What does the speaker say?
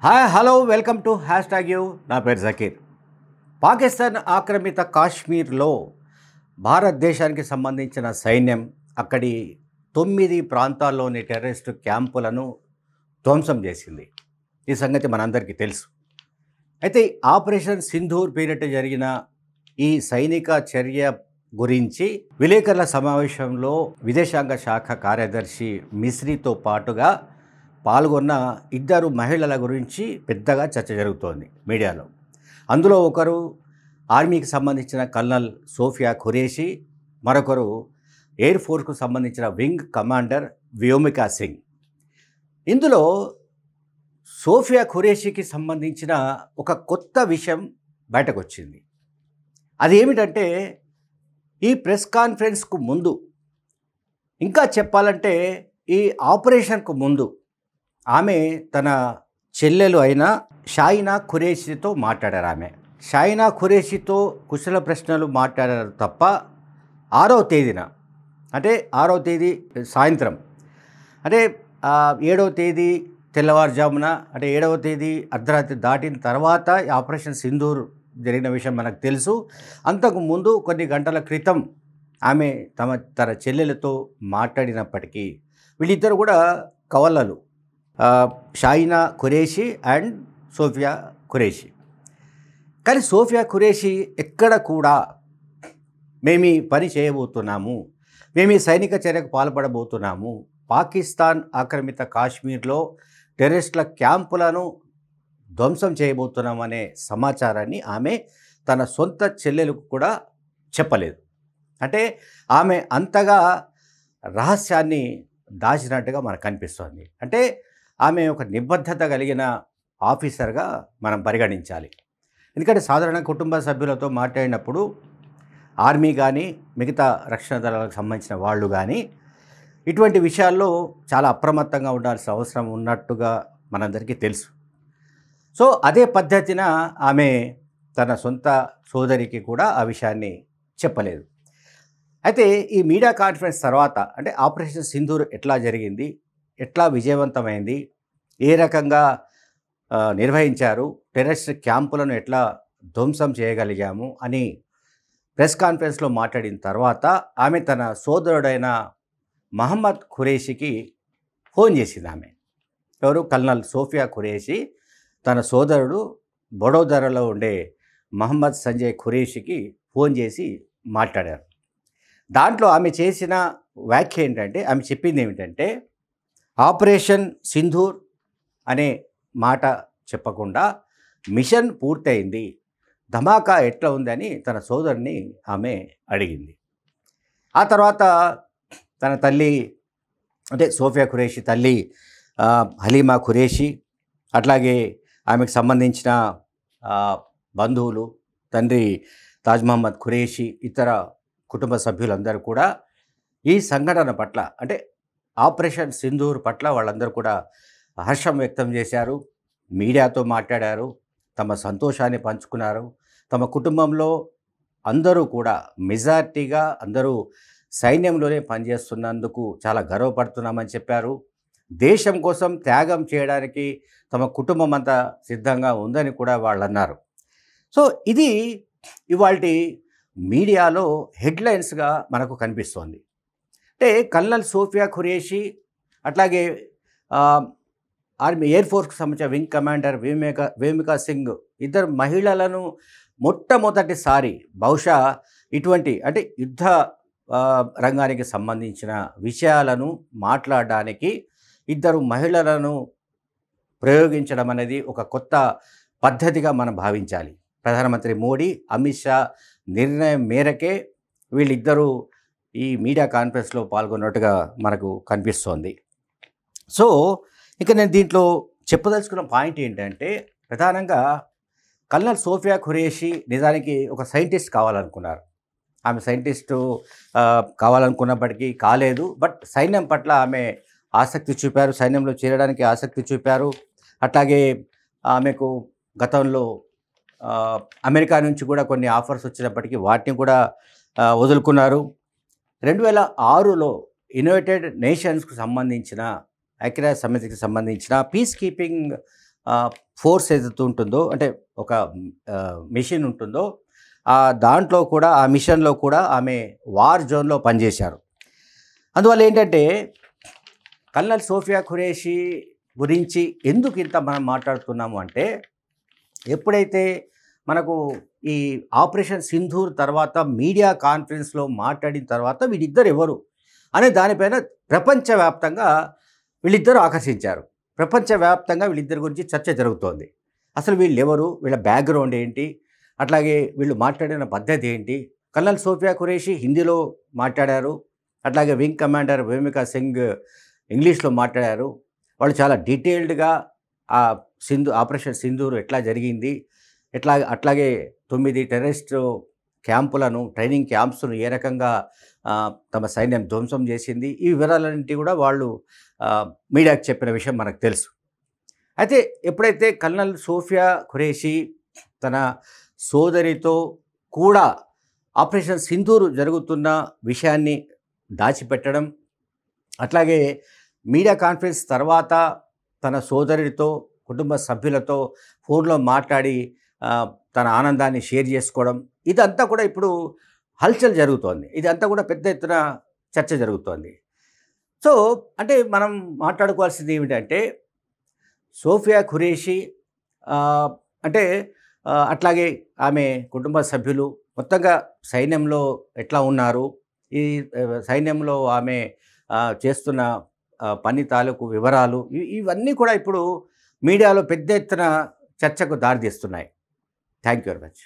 Hi hello welcome to hash tag you. నా పేరు జకీర్. పాకిస్తాన్ ఆక్రమిత కాశ్మీర్లో భారతదేశానికి సంబంధించిన సైన్యం అక్కడి 9 ప్రాంతాల్లోని టెర్రరిస్టు క్యాంపులను ధ్వంసం చేసింది. ఈ సంగతి మనందరికీ తెలుసు. అయితే ఆపరేషన్ సింధూర్ పేరిట జరిగిన ఈ సైనిక చర్య గురించి విలేకరుల సమావేశంలో విదేశాంగ శాఖ కార్యదర్శి మిస్రీతో పాటుగా పాల్గొన్న 2 మహిళల గురించి పెద్దగా చర్చ జరుగుతోంది మీడియాలో. అందులో ఒకరు ఆర్మీకి సంబంధించిన కల్నల్ సోఫియా ఖురేషీ, మరొకరు ఎయిర్ ఫోర్స్కు సంబంధించిన వింగ్ కమాండర్ వ్యోమికా సింగ్. ఇందులో సోఫియా ఖురేషీకి సంబంధించిన ఒక కొత్త విషయం బయటకు వచ్చింది. అదేమిటంటే ఈ ప్రెస్ కాన్ఫరెన్స్కు ముందు, ఇంకా చెప్పాలంటే ఈ ఆపరేషన్కు ముందు ఆమె తన చెల్లెలు అయిన షాయినా ఖురేషీతో మాట్లాడారు. షాయినా ఖురేషీతో కుశల ప్రశ్నలు మాట్లాడారు తప్ప 6వ తేదీన, అంటే 6వ తేదీ సాయంత్రం, అంటే 7వ తేదీ తెల్లవారుజామున, అంటే 7వ తేదీ అర్ధరాత్రి దాటిన తర్వాత ఆపరేషన్ సింధూర్ జరిగిన విషయం మనకు తెలుసు. అంతకుముందు కొన్ని గంటల క్రితం ఆమె తన చెల్లెలతో మాట్లాడినప్పటికీ వీళ్ళిద్దరు కూడా కవలలు, షాయినా ఖురేషీ అండ్ సోఫియా ఖురేషీ. కానీ సోఫియా ఖురేషీ ఎక్కడ కూడా మేము ఈ పని చేయబోతున్నాము, మేము ఈ సైనిక చర్యకు పాల్పడబోతున్నాము, పాకిస్తాన్ ఆక్రమిత కాశ్మీర్లో టెర్రరిస్టుల క్యాంపులను ధ్వంసం చేయబోతున్నామనే సమాచారాన్ని ఆమె తన సొంత చెల్లెలకు కూడా చెప్పలేదు. అంటే ఆమె అంతగా రహస్యాన్ని దాచినట్టుగా మనకు కనిపిస్తోంది. అంటే ఆమె ఒక నిబద్ధత కలిగిన ఆఫీసర్గా మనం పరిగణించాలి. ఎందుకంటే సాధారణ కుటుంబ సభ్యులతో మాట్లాడినప్పుడు ఆర్మీ కానీ మిగతా రక్షణ దళాలకు సంబంధించిన వాళ్ళు కానీ ఇటువంటి విషయాల్లో చాలా అప్రమత్తంగా ఉండాల్సిన అవసరం ఉన్నట్టుగా మనందరికీ తెలుసు. సో అదే పద్ధతిన ఆమె తన సొంత సోదరికి కూడా ఆ విషయాన్ని చెప్పలేదు. అయితే ఈ మీడియా కాన్ఫరెన్స్ తర్వాత, అంటే ఆపరేషన్ సింధూర్ ఎట్లా జరిగింది, ఎట్లా విజయవంతమైంది, ఏ రకంగా నిర్వహించారు, టెర్రరిస్ట్ క్యాంపులను ఎట్లా ధ్వంసం చేయగలిగాము అని ప్రెస్ కాన్ఫరెన్స్లో మాట్లాడిన తర్వాత ఆమె తన సోదరుడైన మహమ్మద్ ఖురేషీకి ఫోన్ చేసింది. ఆమె ఎవరు? కల్నల్ సోఫియా ఖురేషీ తన సోదరుడు వడోదరలో ఉండే మహమ్మద్ సంజయ్ ఖురేషీకి ఫోన్ చేసి మాట్లాడారు. దాంట్లో ఆమె చేసిన వ్యాఖ్య ఏంటంటే, ఆమె చెప్పింది ఏమిటంటే, ఆపరేషన్ సింధూర్ అనే మాట చెప్పకుండా మిషన్ పూర్తయింది, ధమాకా ఎట్లా ఉందని తన సోదరుని ఆమె అడిగింది. ఆ తర్వాత తన తల్లి, అంటే సోఫియా ఖురేషీ తల్లి హలీమా ఖురేషీ, అట్లాగే ఆమెకు సంబంధించిన బంధువులు, తండ్రి తాజ్ మహమ్మద్ ఖురేషీ, ఇతర కుటుంబ సభ్యులందరూ కూడా ఈ సంఘటన పట్ల, అంటే ఆపరేషన్ సింధూర్ పట్ల వాళ్ళందరూ కూడా హర్షం వ్యక్తం చేశారు, మీడియాతో మాట్లాడారు, తమ సంతోషాన్ని పంచుకున్నారు. తమ కుటుంబంలో అందరూ కూడా మెజార్టీగా అందరూ సైన్యంలోనే పనిచేస్తున్నందుకు చాలా గర్వపడుతున్నామని చెప్పారు. దేశం కోసం త్యాగం చేయడానికి తమ కుటుంబం అంతా సిద్ధంగా ఉందని కూడా వాళ్ళు అన్నారు. సో ఇది ఇవాల్టి మీడియాలో హెడ్లైన్స్గా మనకు కనిపిస్తోంది. అంటే కల్నల్ సోఫియా ఖురేషీ, అట్లాగే ఆర్మీ ఎయిర్ ఫోర్స్కి సంబంధించిన వింగ్ కమాండర్ వ్యోమికా సింగ్, 2 మహిళలను మొట్టమొదటిసారి బహుశా ఇటువంటి, అంటే యుద్ధ రంగానికి సంబంధించిన విషయాలను మాట్లాడడానికి 2 మహిళలను ప్రయోగించడం అనేది ఒక కొత్త పద్ధతిగా మనం భావించాలి. ప్రధానమంత్రి మోడీ, అమిత్ షా నిర్ణయం మేరకే వీళ్ళిద్దరూ ఈ మీడియా కాన్ఫరెన్స్లో పాల్గొన్నట్టుగా మనకు కనిపిస్తోంది. సో ఇక నేను దీంట్లో చెప్పదలుచుకున్న పాయింట్ ఏంటంటే, ప్రధానంగా కల్నల్ సోఫియా ఖురేషీ నిజానికి ఒక సైంటిస్ట్ కావాలనుకున్నారు. ఆమె సైంటిస్టు కావాలనుకున్నప్పటికీ కాలేదు. బట్ సైన్యం పట్ల ఆమె ఆసక్తి చూపారు, సైన్యంలో చేరడానికి ఆసక్తి చూపారు. అట్లాగే ఆమెకు గతంలో అమెరికా నుంచి కూడా కొన్ని ఆఫర్స్ వచ్చినప్పటికీ వాటిని కూడా వదులుకున్నారు. 2006లో యునైటెడ్ నేషన్స్కు సంబంధించిన, ఐక్యరాజ్య సమితికి సంబంధించిన పీస్ కీపింగ్ ఫోర్స్ ఏదైతే ఉంటుందో అంటే ఒక మిషన్ ఉంటుందో దాంట్లో కూడా ఆ మిషన్లో కూడా ఆమె వార్ జోన్లో పనిచేశారు. అందువల్ల ఏంటంటే కల్నల్ సోఫియా ఖురేషీ గురించి ఎందుకు ఇంత మనం మాట్లాడుతున్నాము అంటే ఎప్పుడైతే మనకు ఈ ఆపరేషన్ సింధూర్ తర్వాత మీడియా కాన్ఫరెన్స్లో మాట్లాడిన తర్వాత వీళ్ళిద్దరు ఎవరు అనే దానిపైన ప్రపంచవ్యాప్తంగా వీళ్ళిద్దరూ ఆకర్షించారు. ప్రపంచవ్యాప్తంగా వీళ్ళిద్దరి గురించి చర్చ జరుగుతోంది. అసలు వీళ్ళు ఎవరు, వీళ్ళ బ్యాక్గ్రౌండ్ ఏంటి, అట్లాగే వీళ్ళు మాట్లాడిన పద్ధతి ఏంటి. కల్నల్ సోఫియా ఖురేషీ హిందీలో మాట్లాడారు, అట్లాగే వింగ్ కమాండర్ భూమికా సింగ్ ఇంగ్లీష్లో మాట్లాడారు. వాళ్ళు చాలా డీటెయిల్డ్గా ఆ ఆపరేషన్ సింధూర్ ఎట్లా జరిగింది, అట్లాగే 9 టెర్రరిస్ట్ క్యాంపులను, ట్రైనింగ్ క్యాంప్స్ను ఏ రకంగా తమ సైన్యం ధ్వంసం చేసింది, ఈ వివరాలన్నింటి కూడా వాళ్ళు మీడియాకు చెప్పిన విషయం మనకు తెలుసు. అయితే ఎప్పుడైతే కల్నల్ సోఫియా ఖురేషీ తన సోదరితో కూడా ఆపరేషన్ సింధూర్ జరుగుతున్న విషయాన్ని దాచిపెట్టడం, అట్లాగే మీడియా కాన్ఫరెన్స్ తర్వాత తన సోదరుడితో, కుటుంబ సభ్యులతో ఫోన్లో మాట్లాడి తన ఆనందాన్ని షేర్ చేసుకోవడం, ఇదంతా కూడా ఇప్పుడు హల్చల్ జరుగుతోంది. ఇదంతా కూడా పెద్ద ఎత్తున చర్చ జరుగుతోంది. సో అంటే మనం మాట్లాడుకోవాల్సింది ఏమిటంటే సోఫియా ఖురేషీ అంటే అట్లాగే ఆమె కుటుంబ సభ్యులు మొత్తంగా సైన్యంలో ఎట్లా ఉన్నారు, ఈ సైన్యంలో ఆమె చేస్తున్న పని తాలూకు వివరాలు, ఇవన్నీ కూడా ఇప్పుడు మీడియాలో పెద్ద ఎత్తున చర్చకు దారితీస్తున్నాయి. Thank you very much.